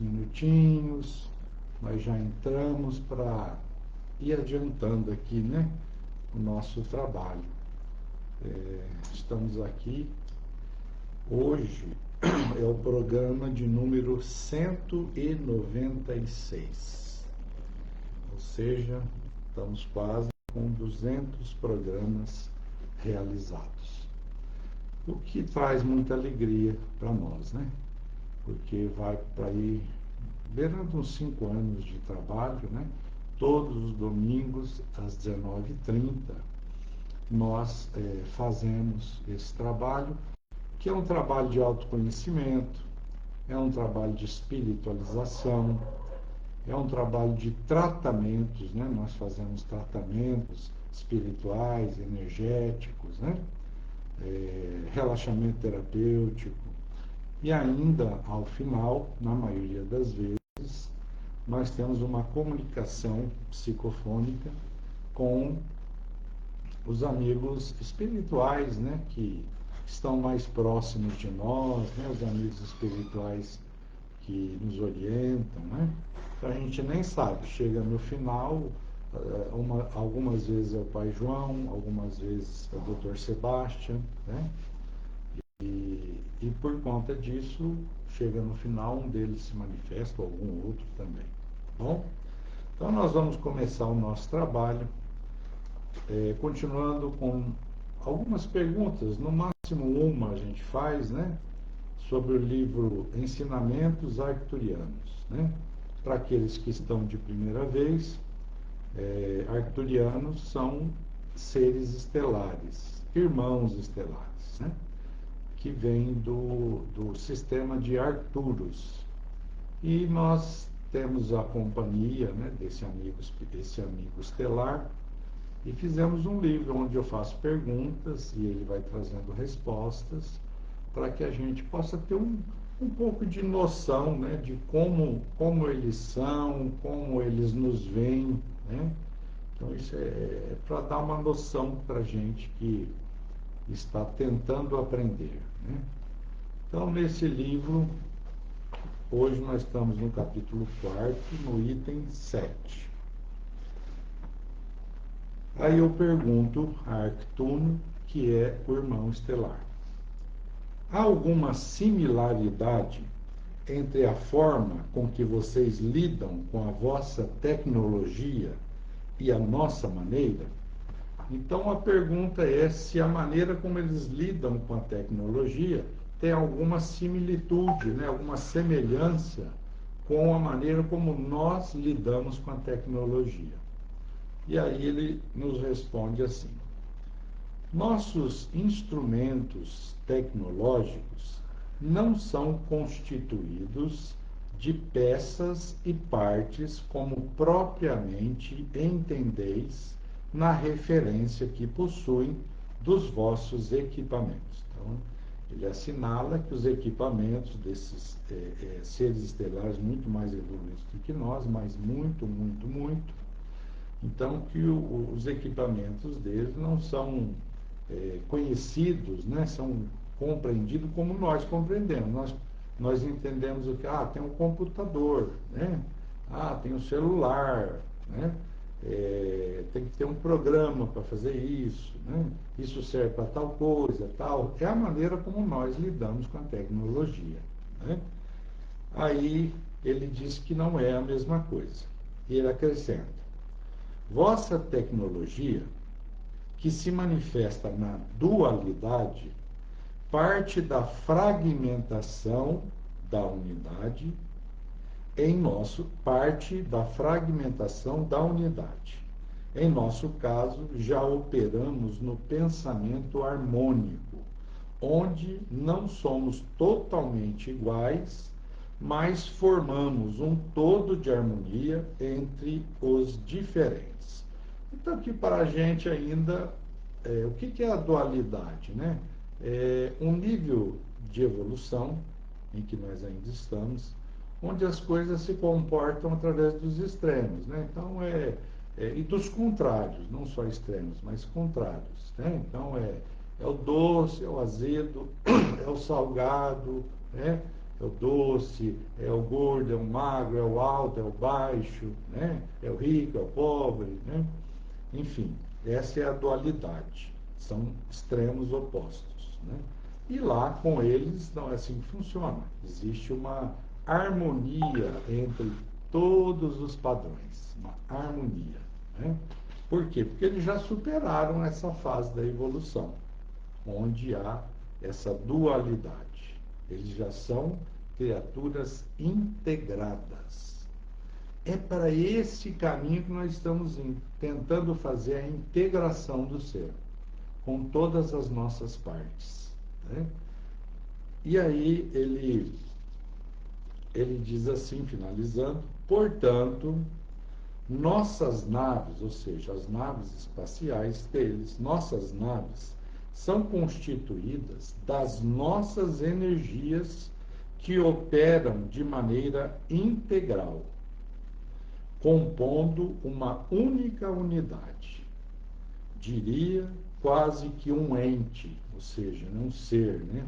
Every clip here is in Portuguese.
minutinhos, nós já entramos para ir adiantando aqui, né, o nosso trabalho. Estamos aqui, hoje é o programa de número 196, ou seja, estamos quase com 200 programas realizados, o que traz muita alegria para nós, né? Porque vai para aí, beirando uns 5 anos de trabalho, né? Todos os domingos, às 19h30, nós fazemos esse trabalho, que é um trabalho de autoconhecimento, é um trabalho de espiritualização, é um trabalho de tratamentos, né? Nós fazemos tratamentos espirituais, energéticos, né? Relaxamento terapêutico, e ainda, ao final, na maioria das vezes, nós temos uma comunicação psicofônica com os amigos espirituais, né, que estão mais próximos de nós, né, os amigos espirituais que nos orientam, né? Então a gente nem sabe, chega no final, algumas vezes é o Pai João, algumas vezes é o Dr. Sebastião, né? E por conta disso, chega no final, um deles se manifesta, ou algum outro também. Bom, então nós vamos começar o nosso trabalho, continuando com algumas perguntas, no máximo uma a gente faz, né? Sobre o livro Ensinamentos Arcturianos, né? Para aqueles que estão de primeira vez, arcturianos são seres estelares, irmãos estelares, né? Que vem do sistema de Arcturus. E nós temos a companhia, né, desse amigo estelar, e fizemos um livro onde eu faço perguntas e ele vai trazendo respostas, para que a gente possa ter um pouco de noção, né, de como eles são, como eles nos veem, né? Então isso é para dar uma noção para a gente que está tentando aprender, né? Então, nesse livro, hoje nós estamos no capítulo 4, no item 7. Aí eu pergunto a Arctuno, que é o irmão estelar: há alguma similaridade entre a forma com que vocês lidam com a vossa tecnologia e a nossa maneira? Então a pergunta é se a maneira como eles lidam com a tecnologia tem alguma similitude, né, alguma semelhança com a maneira como nós lidamos com a tecnologia. E aí ele nos responde assim: nossos instrumentos tecnológicos não são constituídos de peças e partes como propriamente entendeis na referência que possuem dos vossos equipamentos. Então, ele assinala que os equipamentos desses seres estelares muito mais evoluídos do que nós, mas muito, muito, muito, então que os equipamentos deles não são conhecidos, né, são compreendidos como nós compreendemos. Nós entendemos o que? Tem um computador, né? Tem um celular, né? Tem que ter um programa para fazer isso, né? Isso serve para tal coisa, tal. É a maneira como nós lidamos com a tecnologia, né? Aí ele diz que não é a mesma coisa. E ele acrescenta: vossa tecnologia, que se manifesta na dualidade, parte da fragmentação da unidade, parte da fragmentação da unidade. Em nosso caso, já operamos no pensamento harmônico, onde não somos totalmente iguais, mas formamos um todo de harmonia entre os diferentes. Então, aqui para a gente ainda, o que é a dualidade, né? É um nível de evolução em que nós ainda estamos, onde as coisas se comportam através dos extremos, né? Então, e dos contrários, não só extremos, mas contrários, né? Então, é o doce, é o azedo, é o salgado, né? é o doce, é o gordo, é o magro, é o alto, é o baixo, né? É o rico, é o pobre, né? Enfim, essa é a dualidade. São extremos opostos, né? E lá com eles não é assim que funciona. Existe uma harmonia entre todos os padrões, uma harmonia, né? Por quê? Porque eles já superaram essa fase da evolução, onde há essa dualidade. Eles já são criaturas integradas. É para esse caminho que nós estamos indo, tentando fazer a integração do ser, com todas as nossas partes, né? E aí ele diz assim, finalizando, portanto, nossas naves, ou seja, as naves espaciais deles, nossas naves, são constituídas das nossas energias que operam de maneira integral, compondo uma única unidade. Diria quase que um ente, ou seja, um ser, né?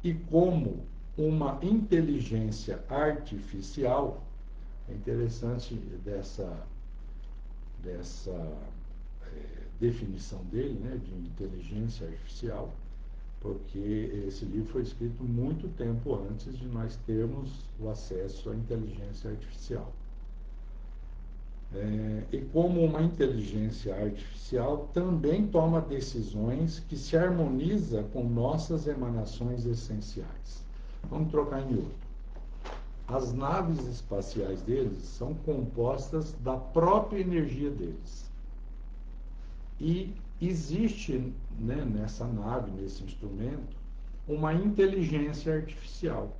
E como uma inteligência artificial, é interessante dessa definição dele, né, de inteligência artificial, porque esse livro foi escrito muito tempo antes de nós termos o acesso à inteligência artificial. E como uma inteligência artificial também toma decisões que se harmoniza com nossas emanações essenciais. Vamos trocar em outro. As naves espaciais deles são compostas da própria energia deles. E existe, né, nessa nave, nesse instrumento, uma inteligência artificial.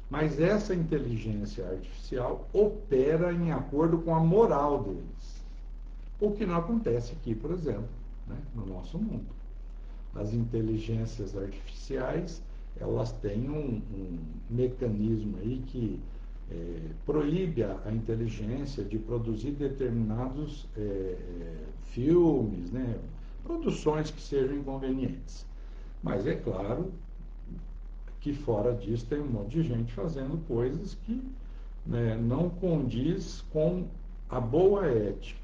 Mas essa inteligência artificial opera em acordo com a moral deles. O que não acontece aqui, por exemplo, né, no nosso mundo. As inteligências artificiais, elas têm um mecanismo aí que proíbe a inteligência de produzir determinados filmes, né, produções que sejam inconvenientes. Mas é claro que fora disso tem um monte de gente fazendo coisas que, né, não condiz com a boa ética,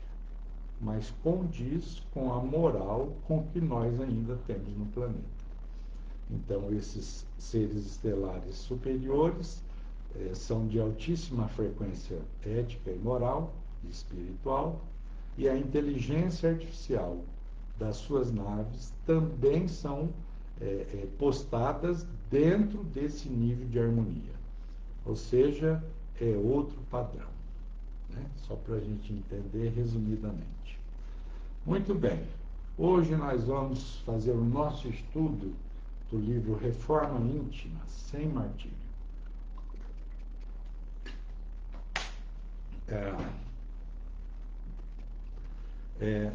mas condiz com a moral com que nós ainda temos no planeta. Então, esses seres estelares superiores são de altíssima frequência ética e moral, e espiritual, e a inteligência artificial das suas naves também são postadas dentro desse nível de harmonia. Ou seja, é outro padrão, né? Só para a gente entender resumidamente. Muito bem, hoje nós vamos fazer o nosso estudo do livro Reforma Íntima, sem martírio.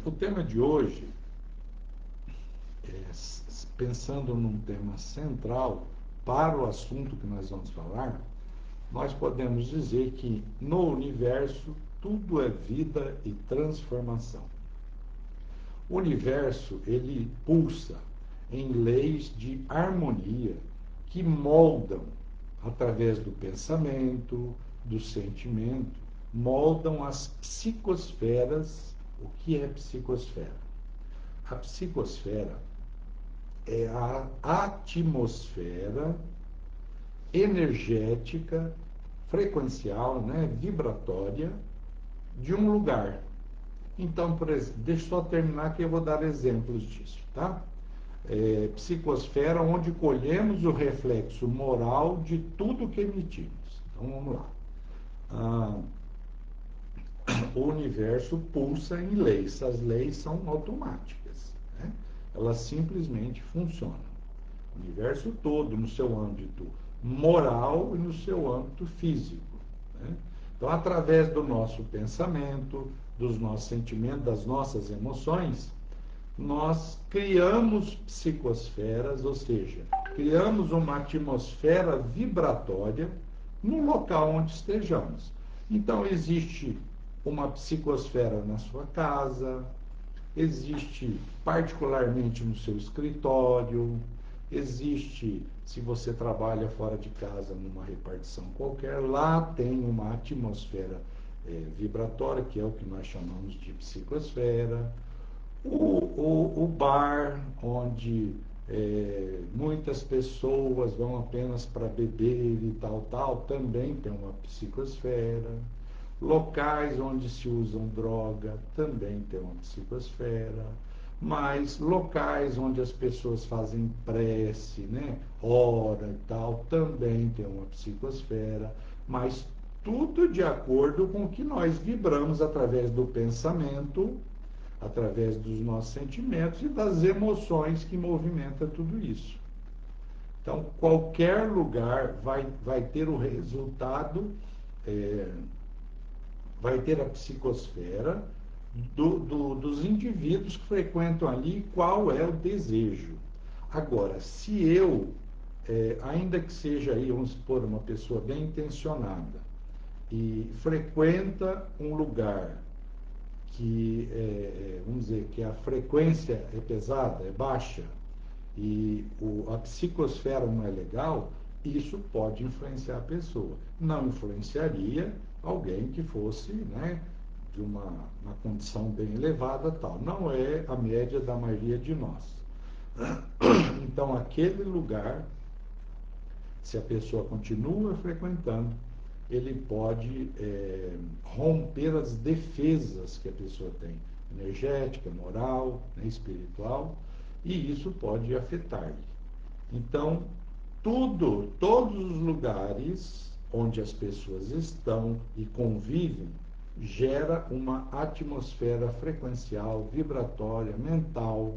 O tema de hoje, pensando num tema central para o assunto que nós vamos falar, nós podemos dizer que no universo tudo é vida e transformação. O universo, ele pulsa em leis de harmonia que moldam, através do pensamento, do sentimento, moldam as psicosferas. O que é psicosfera? A psicosfera é a atmosfera energética, frequencial, né, vibratória, de um lugar. Então, por exemplo, deixa eu só terminar que eu vou dar exemplos disso, tá? Psicosfera, onde colhemos o reflexo moral de tudo que emitimos. Então, vamos lá. O universo pulsa em leis. As leis são automáticas, né? Elas simplesmente funcionam. O universo todo, no seu âmbito moral e no seu âmbito físico, né? Então, através do nosso pensamento, dos nossos sentimentos, das nossas emoções, nós criamos psicosferas, ou seja, criamos uma atmosfera vibratória no local onde estejamos. Então, existe uma psicosfera na sua casa, existe particularmente no seu escritório, existe, se você trabalha fora de casa numa repartição qualquer, lá tem uma atmosfera vibratória, que é o que nós chamamos de psicosfera. O bar, onde muitas pessoas vão apenas para beber e tal, também tem uma psicosfera. Locais onde se usam droga também tem uma psicosfera. Mas locais onde as pessoas fazem prece, né, ora e tal, também tem uma psicosfera. Mas tudo de acordo com o que nós vibramos através do pensamento, através dos nossos sentimentos e das emoções que movimentam tudo isso. Então, qualquer lugar vai ter o resultado, vai ter a psicosfera dos indivíduos que frequentam ali, qual é o desejo. Agora, se eu, ainda que seja aí, vamos supor, uma pessoa bem intencionada, e frequenta um lugar que, vamos dizer, que a frequência é pesada, é baixa, e a psicosfera não é legal, isso pode influenciar a pessoa. Não influenciaria alguém que fosse, né, de uma condição bem elevada, tal. Não é a média da maioria de nós. Então, aquele lugar, se a pessoa continua frequentando, ele pode romper as defesas que a pessoa tem, energética, moral, né, espiritual, e isso pode afetar-lhe. Então, todos os lugares onde as pessoas estão e convivem, gera uma atmosfera frequencial, vibratória, mental.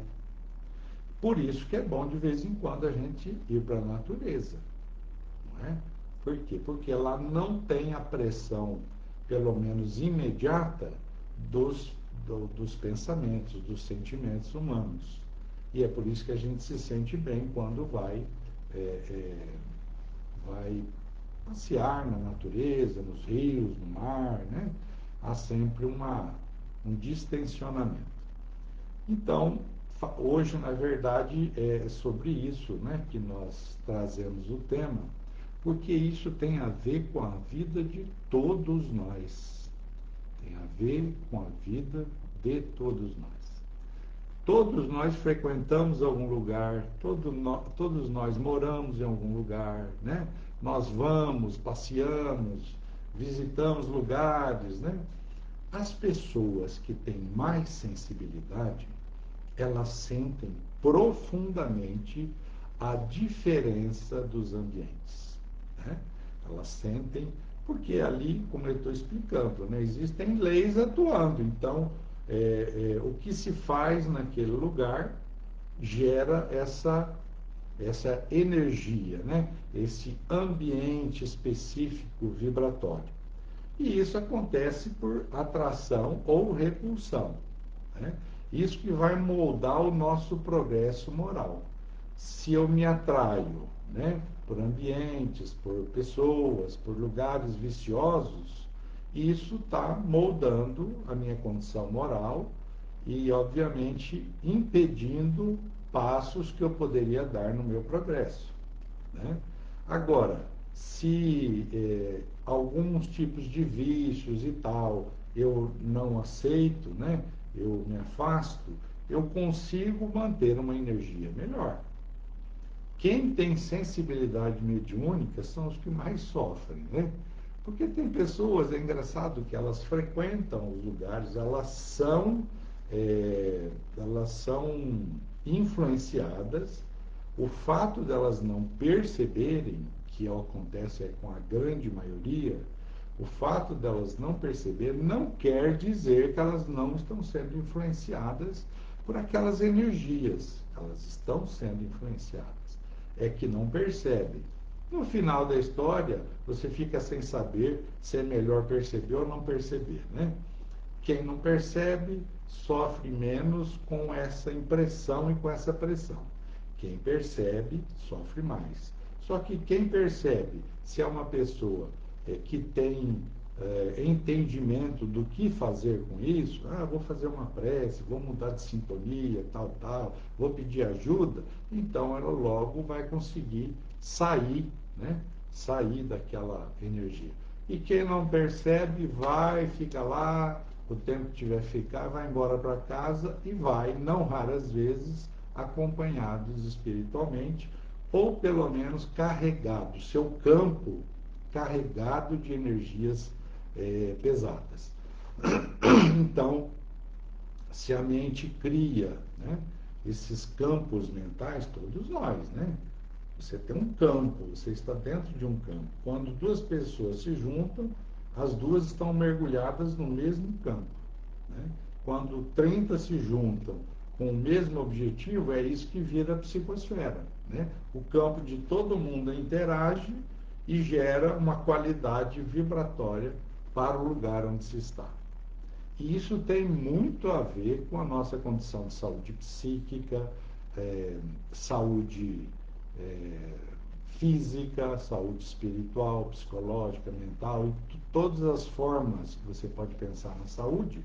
Por isso que é bom de vez em quando a gente ir para a natureza. Não é? Por quê? Porque lá não tem a pressão, pelo menos imediata, dos pensamentos, dos sentimentos humanos. E é por isso que a gente se sente bem quando vai passear na natureza, nos rios, no mar, né? Há sempre um distensionamento. Então, hoje, na verdade, é sobre isso, né, que nós trazemos o tema, porque isso tem a ver com a vida de todos nós. Tem a ver com a vida de todos nós. Todos nós frequentamos algum lugar, todos nós moramos em algum lugar, né? Nós vamos, passeamos, visitamos lugares, né? As pessoas que têm mais sensibilidade, elas sentem profundamente a diferença dos ambientes, né? Elas sentem, porque ali, como eu estou explicando, né, existem leis atuando. Então, o que se faz naquele lugar gera essa energia, né? Esse ambiente específico vibratório. E isso acontece por atração ou repulsão, né? Isso que vai moldar o nosso progresso moral. Se eu me atraio, né, por ambientes, por pessoas, por lugares viciosos, isso está moldando a minha condição moral e, obviamente, impedindo passos que eu poderia dar no meu progresso, né? Agora, se alguns tipos de vícios e tal eu não aceito, né, eu me afasto, eu consigo manter uma energia melhor. Quem tem sensibilidade mediúnica são os que mais sofrem, né? Porque tem pessoas, é engraçado que elas frequentam os lugares, elas são influenciadas. O fato delas não perceberem, que acontece com a grande maioria, o fato delas não perceber não quer dizer que elas não estão sendo influenciadas por aquelas energias. Elas estão sendo influenciadas. É que não percebem. No final da história, você fica sem saber se é melhor perceber ou não perceber, né? Quem não percebe sofre menos com essa impressão e com essa pressão. Quem percebe sofre mais. Só que quem percebe, se é uma pessoa que tem entendimento do que fazer com isso, vou fazer uma prece, vou mudar de sintonia, tal, tal, vou pedir ajuda, então ela logo vai conseguir sair, né? Sair daquela energia. E quem não percebe, vai, fica lá, o tempo que tiver que ficar, vai embora para casa e vai, não raras vezes, acompanhados espiritualmente, ou pelo menos carregado, seu campo carregado de energias pesadas. Então, se a mente cria, né, esses campos mentais, todos nós, né? Você tem um campo, você está dentro de um campo. Quando duas pessoas se juntam, as duas estão mergulhadas no mesmo campo, né? Quando 30 se juntam com o mesmo objetivo, é isso que vira a psicosfera, né? O campo de todo mundo interage e gera uma qualidade vibratória para o lugar onde se está. E isso tem muito a ver com a nossa condição de saúde psíquica, saúde física, saúde espiritual, psicológica, mental, e todas as formas que você pode pensar na saúde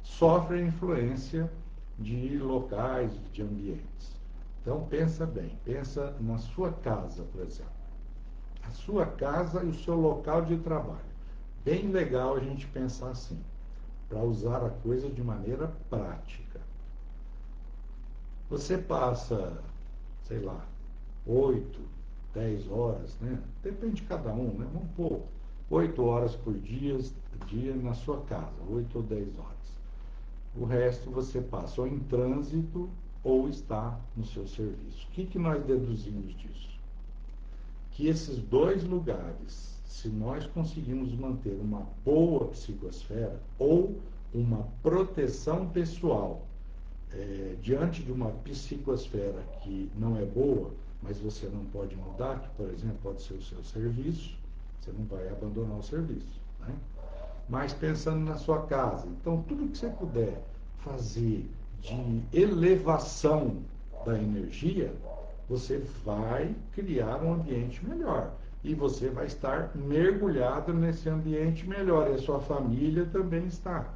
sofrem influência de locais, de ambientes. Então pensa bem, pensa na sua casa, por exemplo. A sua casa e o seu local de trabalho. Bem legal a gente pensar assim, para usar a coisa de maneira prática. Você passa, sei lá, 8, 10 horas, né? Depende de cada um, né? Vamos pôr 8 horas por dia na sua casa, 8 ou 10 horas. O resto você passa ou em trânsito ou está no seu serviço. O que nós deduzimos disso? Que esses dois lugares, se nós conseguirmos manter uma boa psicosfera ou uma proteção pessoal diante de uma psicosfera que não é boa, mas você não pode mudar, que, por exemplo, pode ser o seu serviço, você não vai abandonar o serviço, né? Mas pensando na sua casa, então tudo que você puder fazer de elevação da energia, você vai criar um ambiente melhor. E você vai estar mergulhado nesse ambiente melhor. E a sua família também está.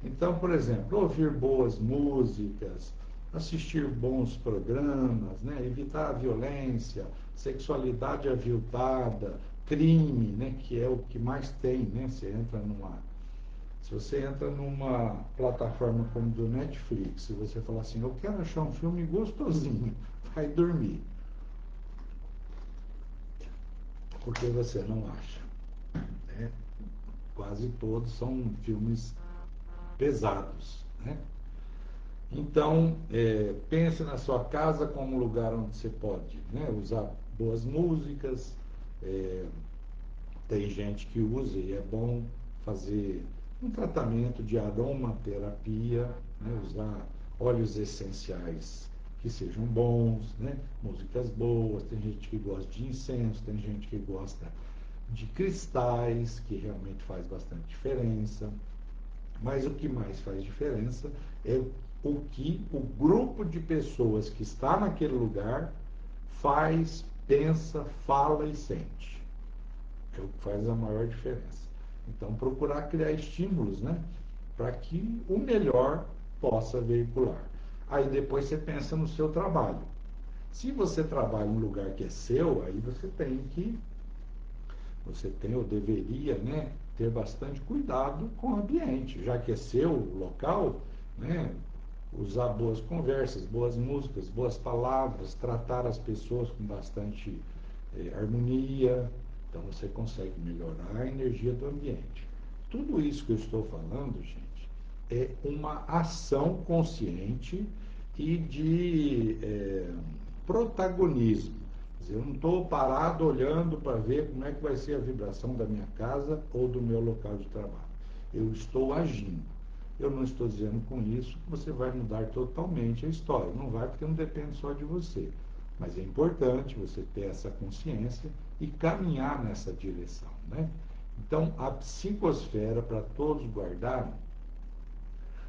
Então, por exemplo, ouvir boas músicas, assistir bons programas, né? Evitar a violência, sexualidade aviltada, crime, né? Que é o que mais tem, né? Se você entra numa plataforma como do Netflix, se você falar assim, eu quero achar um filme gostosinho, vai dormir. Porque você não acha, né? Quase todos são filmes pesados, né? Então, pense na sua casa como um lugar onde você pode, né, usar boas músicas. Tem gente que usa e é bom fazer um tratamento de aromaterapia, né, usar óleos essenciais que sejam bons, né, músicas boas. Tem gente que gosta de incenso, tem gente que gosta de cristais, que realmente faz bastante diferença. Mas o que mais faz diferença é o que o grupo de pessoas que está naquele lugar faz, pensa, fala e sente. É o que faz a maior diferença. Então, procurar criar estímulos, né, para que o melhor possa veicular. Aí depois você pensa no seu trabalho. Se você trabalha em um lugar que é seu, aí você tem ou deveria, né, ter bastante cuidado com o ambiente, já que é seu local, né, usar boas conversas, boas músicas, boas palavras, tratar as pessoas com bastante harmonia, então você consegue melhorar a energia do ambiente. Tudo isso que eu estou falando, gente, é uma ação consciente e de protagonismo. Eu não estou parado olhando para ver como é que vai ser a vibração da minha casa ou do meu local de trabalho. Eu estou agindo. Eu não estou dizendo com isso que você vai mudar totalmente a história. Não vai, porque não depende só de você. Mas é importante você ter essa consciência e caminhar nessa direção, né? Então, a psicosfera, para todos guardarem,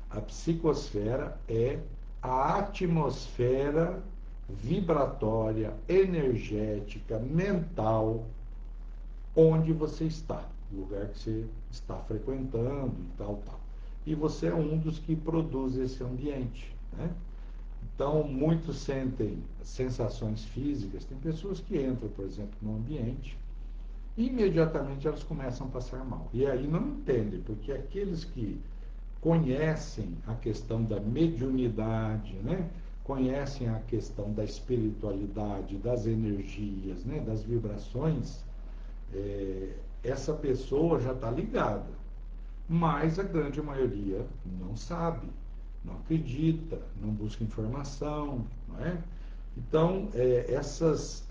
a psicosfera é a atmosfera vibratória, energética, mental, onde você está. o lugar que você está frequentando e tal, tal. E você é um dos que produz esse ambiente, né? Então, muitos sentem sensações físicas. Tem pessoas que entram, por exemplo, no ambiente e imediatamente elas começam a passar mal. E aí não entendem, porque aqueles que conhecem a questão da mediunidade, né? Conhecem a questão da espiritualidade, das energias, né? Das vibrações, essa pessoa já está ligada. Mas a grande maioria não sabe, não acredita, não busca informação, não é? Então, essas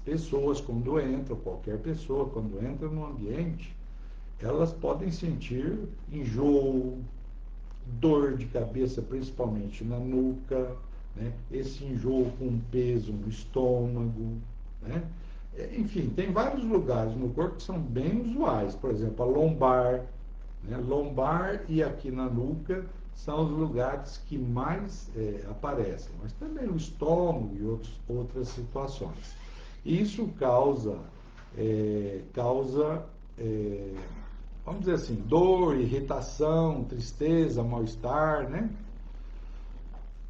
pessoas, quando entram, qualquer pessoa, quando entra no ambiente, elas podem sentir enjoo, dor de cabeça, principalmente na nuca, né? Esse enjoo com peso no estômago, né? Enfim, tem vários lugares no corpo que são bem usuais, por exemplo, a lombar, né? Lombar e aqui na nuca são os lugares que mais aparecem, mas também o estômago e outras situações. Isso causa vamos dizer assim, dor, irritação, tristeza, mal-estar, né?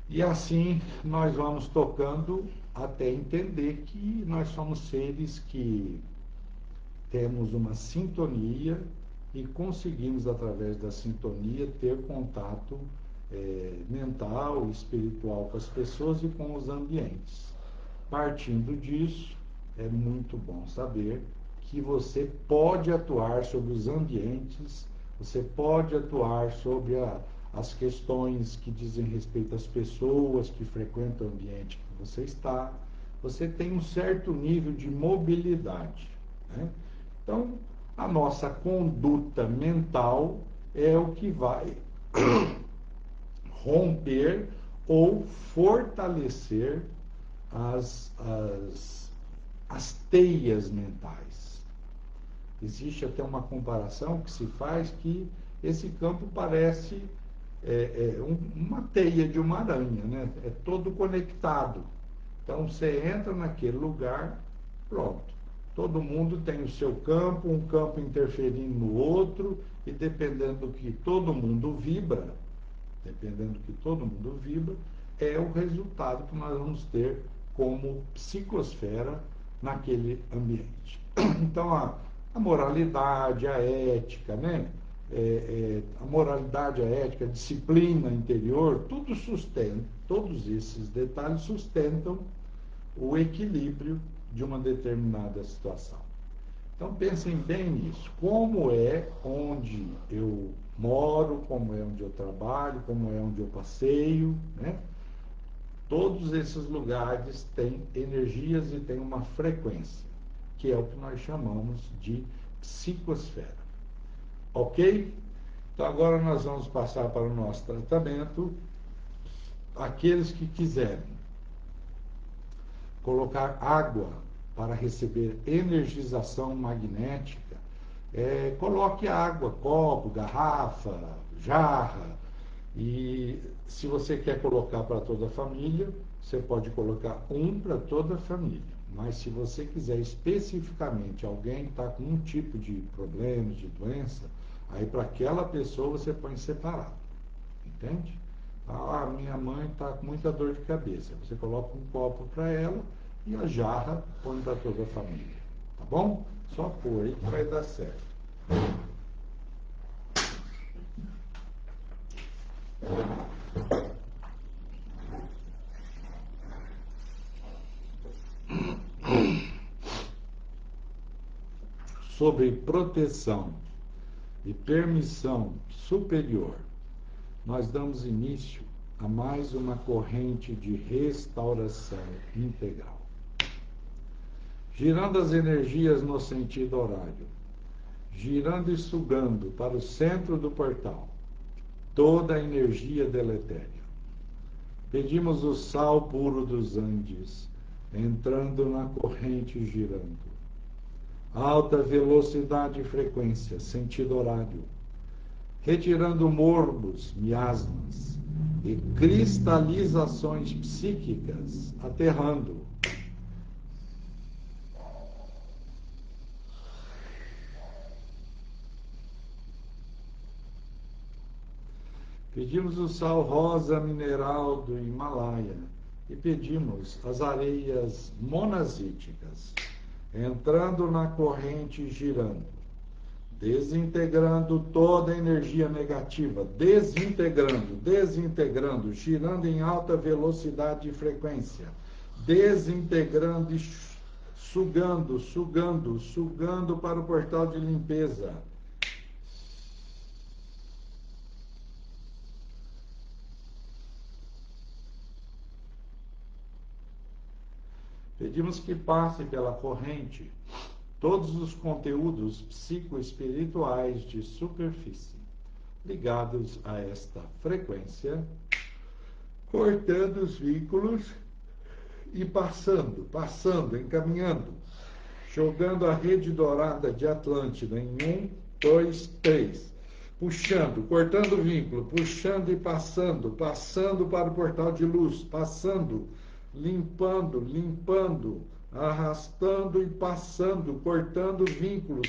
E assim nós vamos tocando até entender que nós somos seres que temos uma sintonia e conseguimos, através da sintonia, ter contato mental e espiritual com as pessoas e com os ambientes. Partindo disso, é muito bom saber que você pode atuar sobre os ambientes, você pode atuar sobre as questões que dizem respeito às pessoas que frequentam o ambiente que você está. Você tem um certo nível de mobilidade, né? Então, a nossa conduta mental é o que vai romper ou fortalecer as teias mentais. Existe até uma comparação que se faz que esse campo parece uma teia de uma aranha, né? É todo conectado. Então você entra naquele lugar, pronto. Todo mundo tem o seu campo, um campo interferindo no outro, e dependendo do que todo mundo vibra, é o resultado que nós vamos ter como psicosfera naquele ambiente. Então, a moralidade, a ética, né? A moralidade, a ética, a disciplina interior, tudo sustenta, todos esses detalhes sustentam o equilíbrio de uma determinada situação. Então pensem bem nisso. Como é onde eu moro, como é onde eu trabalho, como é onde eu passeio, né? Todos esses lugares têm energias e têm uma frequência, que é o que nós chamamos de psicosfera. Ok? Então agora nós vamos passar para o nosso tratamento. Aqueles que quiserem colocar água para receber energização magnética, coloque água, copo, garrafa, jarra. E se você quer colocar para toda a família, você pode colocar um para toda a família. Mas se você quiser especificamente alguém que está com um tipo de problema, de doença, aí para aquela pessoa você põe separado. Entende? Minha mãe está com muita dor de cabeça. Você coloca um copo para ela e a jarra põe para toda a família. Tá bom? Só pôr aí que vai dar certo. Sobre proteção e permissão superior, nós damos início a mais uma corrente de restauração integral. Girando as energias no sentido horário, girando e sugando para o centro do portal toda a energia deletéria. Pedimos o sal puro dos Andes, entrando na corrente girando. Alta velocidade e frequência, sentido horário. Retirando morbos, miasmas e cristalizações psíquicas, aterrando. Pedimos o sal rosa mineral do Himalaia e pedimos as areias monazíticas, entrando na corrente, girando, desintegrando toda a energia negativa, desintegrando, girando em alta velocidade e frequência, desintegrando e sugando para o portal de limpeza. Pedimos que passe pela corrente todos os conteúdos psicoespirituais de superfície ligados a esta frequência, cortando os vínculos e encaminhando, jogando a rede dourada de Atlântida em 1, 2, 3, puxando, cortando o vínculo, puxando e passando para o portal de luz, limpando, arrastando e passando, cortando vínculos,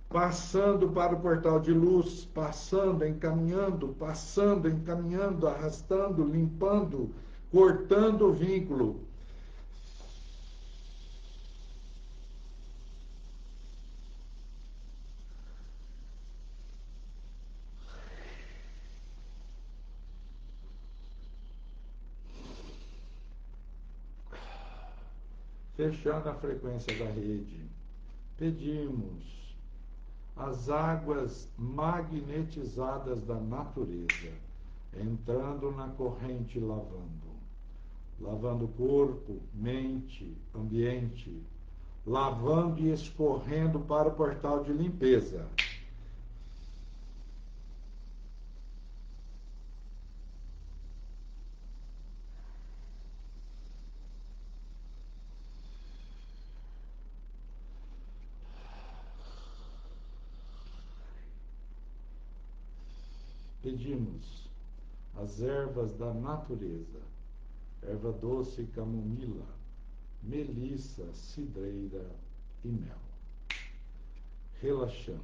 passando para o portal de luz, encaminhando, arrastando, limpando, cortando o vínculo. Fechando a frequência da rede, pedimos as águas magnetizadas da natureza, entrando na corrente, lavando o corpo, mente, ambiente, lavando e escorrendo para o portal de limpeza. Pedimos as ervas da natureza, erva doce, camomila, melissa, cidreira e mel, relaxando.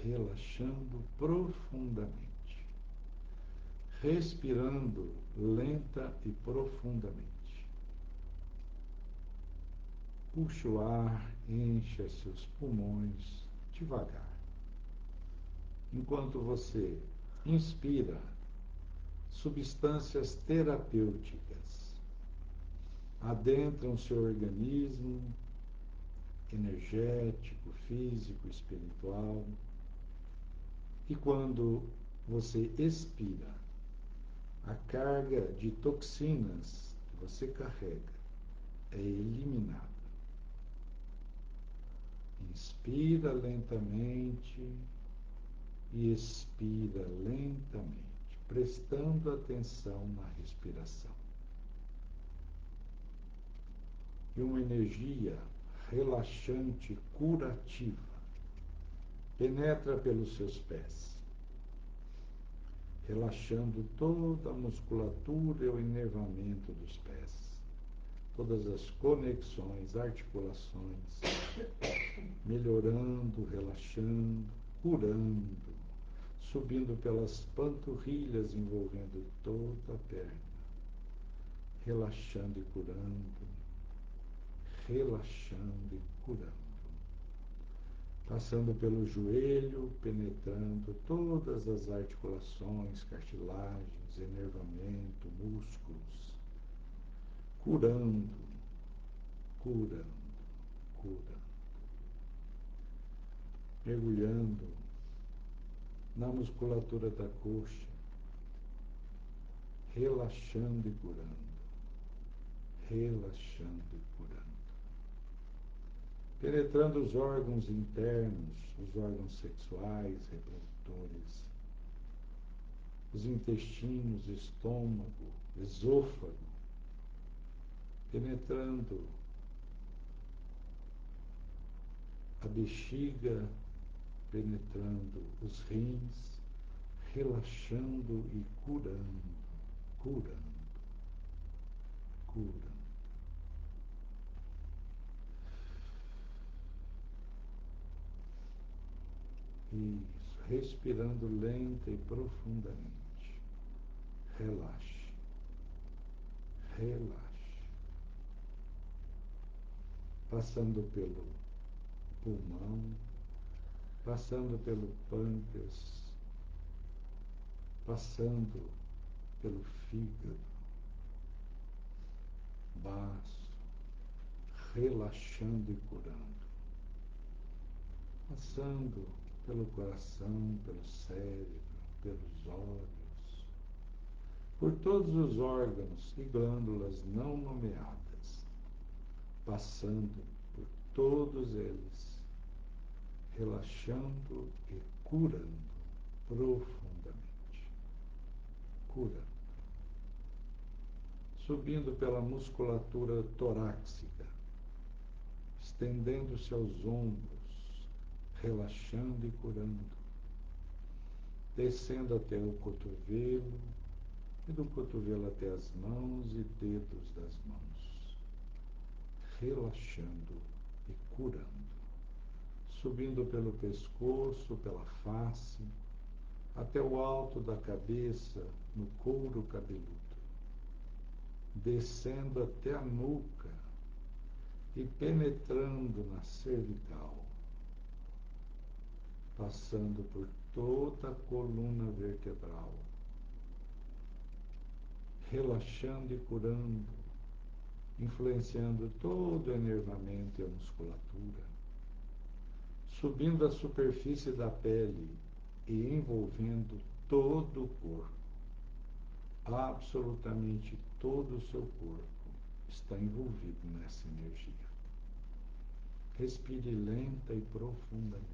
Relaxando profundamente, respirando lenta e profundamente. Puxa o ar, encha seus pulmões devagar. Enquanto você inspira substâncias terapêuticas, adentram seu organismo energético, físico, espiritual. E quando você expira, a carga de toxinas que você carrega é eliminada. Inspira lentamente e expira lentamente, prestando atenção na respiração. E uma energia relaxante, curativa, penetra pelos seus pés, relaxando toda a musculatura e o enervamento dos pés, todas as conexões, articulações, melhorando, relaxando, curando, subindo pelas panturrilhas, envolvendo toda a perna, relaxando e curando, relaxando e curando, passando pelo joelho, penetrando todas as articulações, cartilagens, enervamento, músculos, curando, mergulhando na musculatura da coxa, relaxando e curando, penetrando os órgãos internos, os órgãos sexuais, reprodutores, os intestinos, estômago, esôfago, penetrando a bexiga, penetrando os rins, relaxando e curando, curando, curando. Isso, respirando lenta e profundamente. Relaxe, relaxe. Passando pelo pulmão, passando pelo pâncreas, passando pelo fígado, baço, relaxando e curando. Passando pelo coração, pelo cérebro, pelos olhos, por todos os órgãos e glândulas não nomeadas, passando por todos eles, relaxando e curando profundamente. Curando. Subindo pela musculatura torácica, estendendo-se aos ombros, relaxando e curando, descendo até o cotovelo, e do cotovelo até as mãos e dedos das mãos, relaxando e curando, subindo pelo pescoço, pela face, até o alto da cabeça, no couro cabeludo, descendo até a nuca e penetrando na cervical, passando por toda a coluna vertebral, relaxando e curando, influenciando todo o enervamento e a musculatura, subindo a superfície da pele e envolvendo todo o corpo. Absolutamente todo o seu corpo está envolvido nessa energia. Respire lenta e profundamente.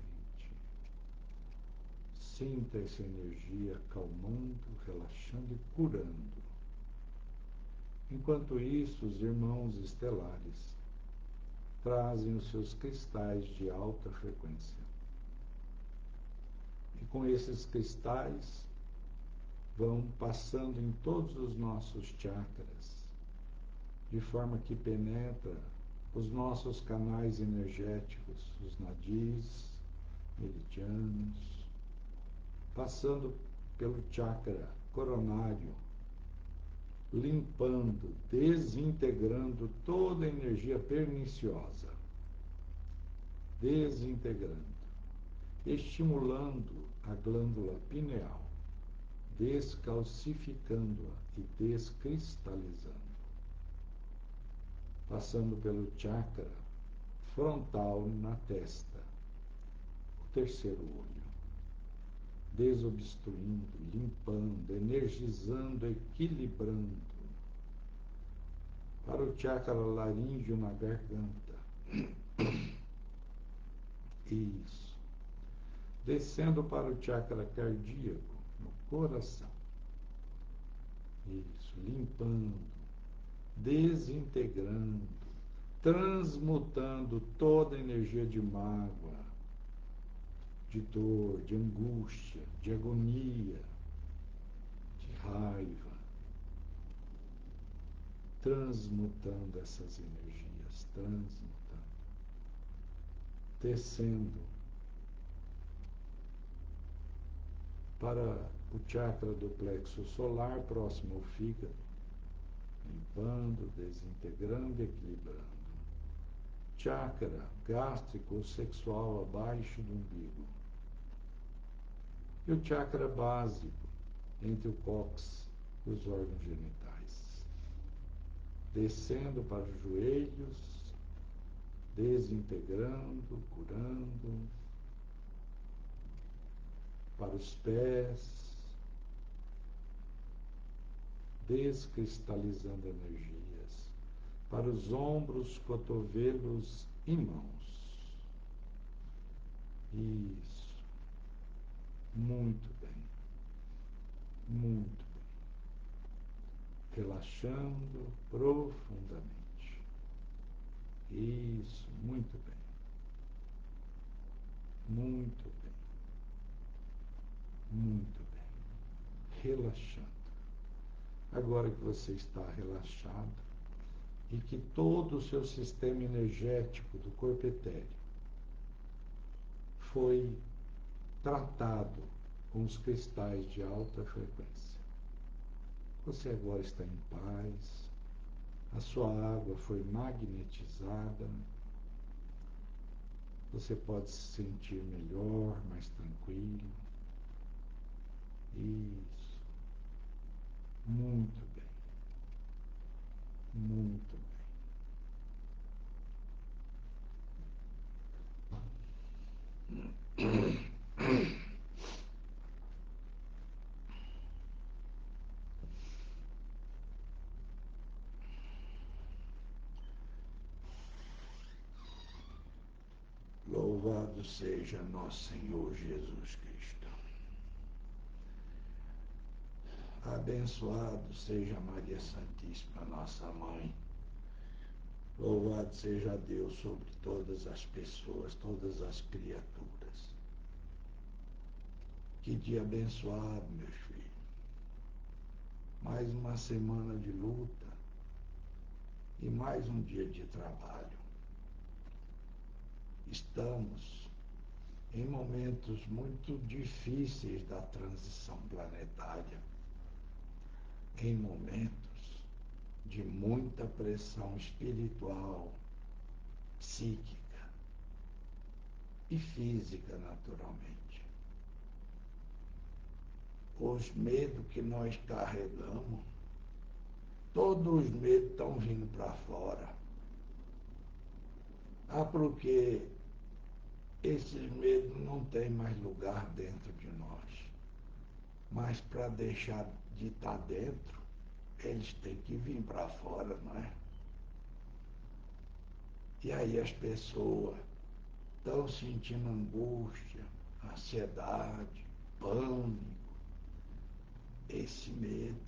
Sinta essa energia acalmando, relaxando e curando. Enquanto isso, os irmãos estelares trazem os seus cristais de alta frequência. E com esses cristais vão passando em todos os nossos chakras, de forma que penetra os nossos canais energéticos, os nadis, meridianos, passando pelo chakra coronário, limpando, desintegrando toda a energia perniciosa, desintegrando, estimulando a glândula pineal, descalcificando-a e descristalizando, passando pelo chakra frontal na testa, o terceiro olho, desobstruindo, limpando, energizando, equilibrando, para o chakra laríngeo na garganta. Isso. Descendo para o chakra cardíaco, no coração. Isso. Limpando, desintegrando, transmutando toda a energia de mágoa, de dor, de angústia, de agonia, de raiva, transmutando essas energias, transmutando, descendo para o chakra do plexo solar, próximo ao fígado, limpando, desintegrando e equilibrando. Chakra gástrico ou sexual abaixo do umbigo. E o chakra básico, entre o cóccix e os órgãos genitais. Descendo para os joelhos, desintegrando, curando, para os pés, descristalizando energias, para os ombros, cotovelos e mãos. Isso. Muito bem. Muito bem. Relaxando profundamente. Isso, muito bem. Muito bem. Muito bem. relaxando. Agora que você está relaxado e que todo o seu sistema energético do corpo etéreo foi tratado com os cristais de alta frequência, você agora está em paz, a sua água foi magnetizada, você pode se sentir melhor, mais tranquilo. Isso. Muito bem. Muito bem. Louvado seja nosso Senhor Jesus Cristo. Abençoado seja Maria Santíssima, nossa Mãe. Louvado seja Deus sobre todas as pessoas, todas as criaturas. Que dia abençoado, meus filhos. Mais uma semana de luta e mais um dia de trabalho. Estamos em momentos muito difíceis da transição planetária, em momentos de muita pressão espiritual, psíquica e física, naturalmente. Os medos que nós carregamos, todos os medos estão vindo para fora. Porque esses medos não têm mais lugar dentro de nós. Mas para deixar de estar dentro, eles têm que vir para fora, não é? E aí as pessoas estão sentindo angústia, ansiedade, pânico, esse medo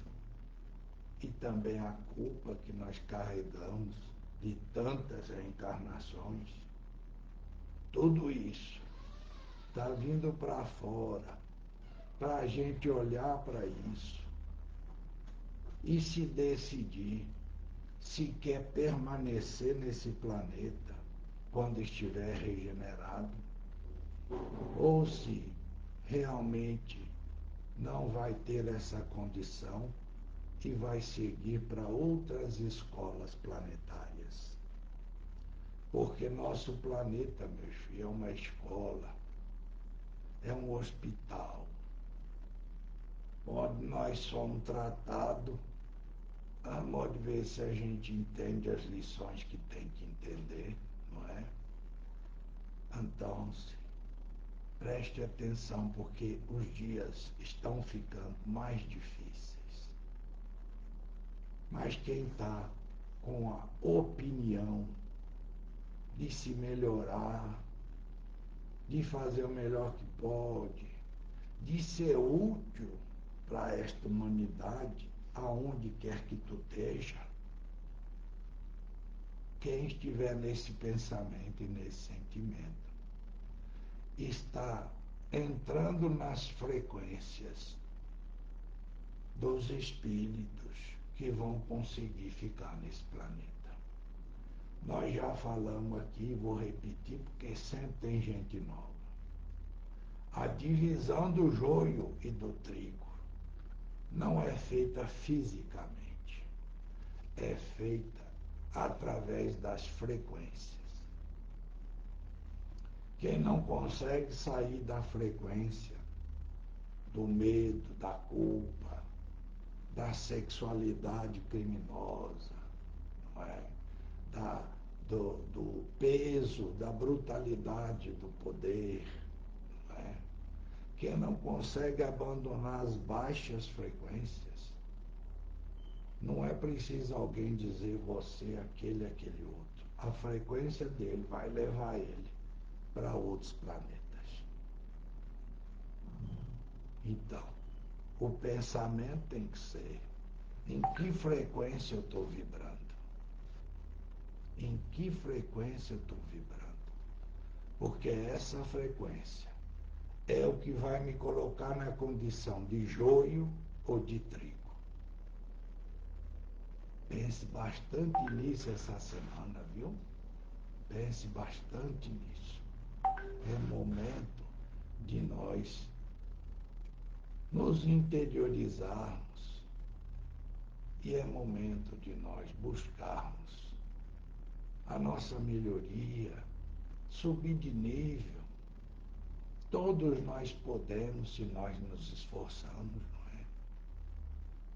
e também a culpa que nós carregamos de tantas reencarnações. Tudo isso está vindo para fora, para a gente olhar para isso e se decidir se quer permanecer nesse planeta quando estiver regenerado, ou se realmente não vai ter essa condição e vai seguir para outras escolas planetárias. Porque nosso planeta, meus filhos, é uma escola, é um hospital, onde nós somos tratados a modo de ver se a gente entende as lições que tem que entender, não é? Então, preste atenção, porque os dias estão ficando mais difíceis. Mas quem está com a opinião de se melhorar, de fazer o melhor que pode, de ser útil para esta humanidade, aonde quer que tu esteja, quem estiver nesse pensamento e nesse sentimento, está entrando nas frequências dos espíritos que vão conseguir ficar nesse planeta. Nós já falamos aqui, vou repetir, porque sempre tem gente nova. A divisão do joio e do trigo não é feita fisicamente, é feita através das frequências. Quem não consegue sair da frequência do medo, da culpa, da sexualidade criminosa, não é? do peso, da brutalidade do poder, não é? Quem não consegue abandonar as baixas frequências, não é preciso alguém dizer você, aquele outro. A frequência dele vai levar ele para outros planetas. Então, o pensamento tem que ser: em que frequência eu estou vibrando? Em que frequência eu estou vibrando? Porque essa frequência é o que vai me colocar na condição de joio ou de trigo? Pense bastante nisso essa semana, viu? Pense bastante nisso. É momento de nós nos interiorizarmos e é momento de nós buscarmos a nossa melhoria, subir de nível. Todos nós podemos se nós nos esforçarmos, não é?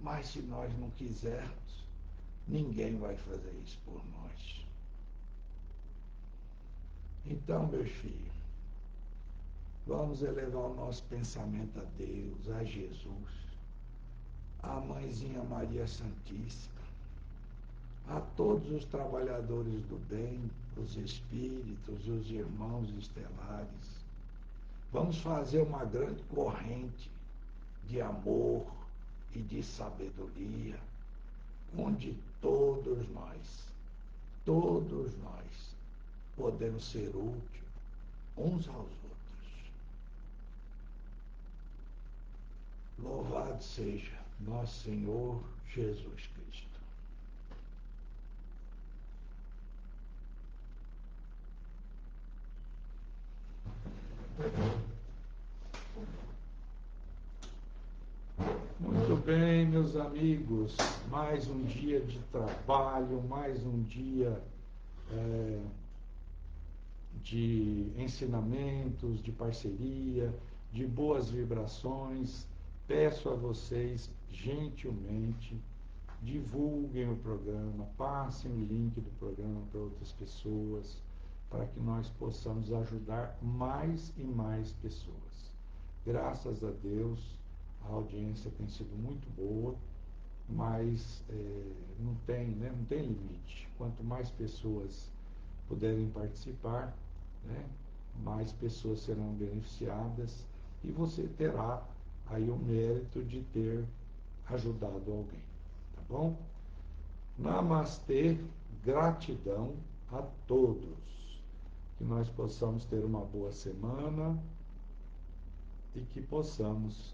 Mas se nós não quisermos, ninguém vai fazer isso por nós. Então, meus filhos, vamos elevar o nosso pensamento a Deus, a Jesus, à Mãezinha Maria Santíssima, a todos os trabalhadores do bem, os espíritos, os irmãos estelares. Vamos fazer uma grande corrente de amor e de sabedoria, onde todos nós, podemos ser úteis uns aos outros. Louvado seja nosso Senhor Jesus Cristo. Muito bem, meus amigos, mais um dia de trabalho, mais um dia de ensinamentos, de parceria, de boas vibrações. Peço a vocês, gentilmente, divulguem o programa, passem o link do programa para outras pessoas, para que nós possamos ajudar mais e mais pessoas. Graças a Deus, a audiência tem sido muito boa, mas não tem limite. Quanto mais pessoas puderem participar, né, mais pessoas serão beneficiadas e você terá aí o mérito de ter ajudado alguém, tá bom? Namastê, gratidão a todos. Que nós possamos ter uma boa semana e que possamos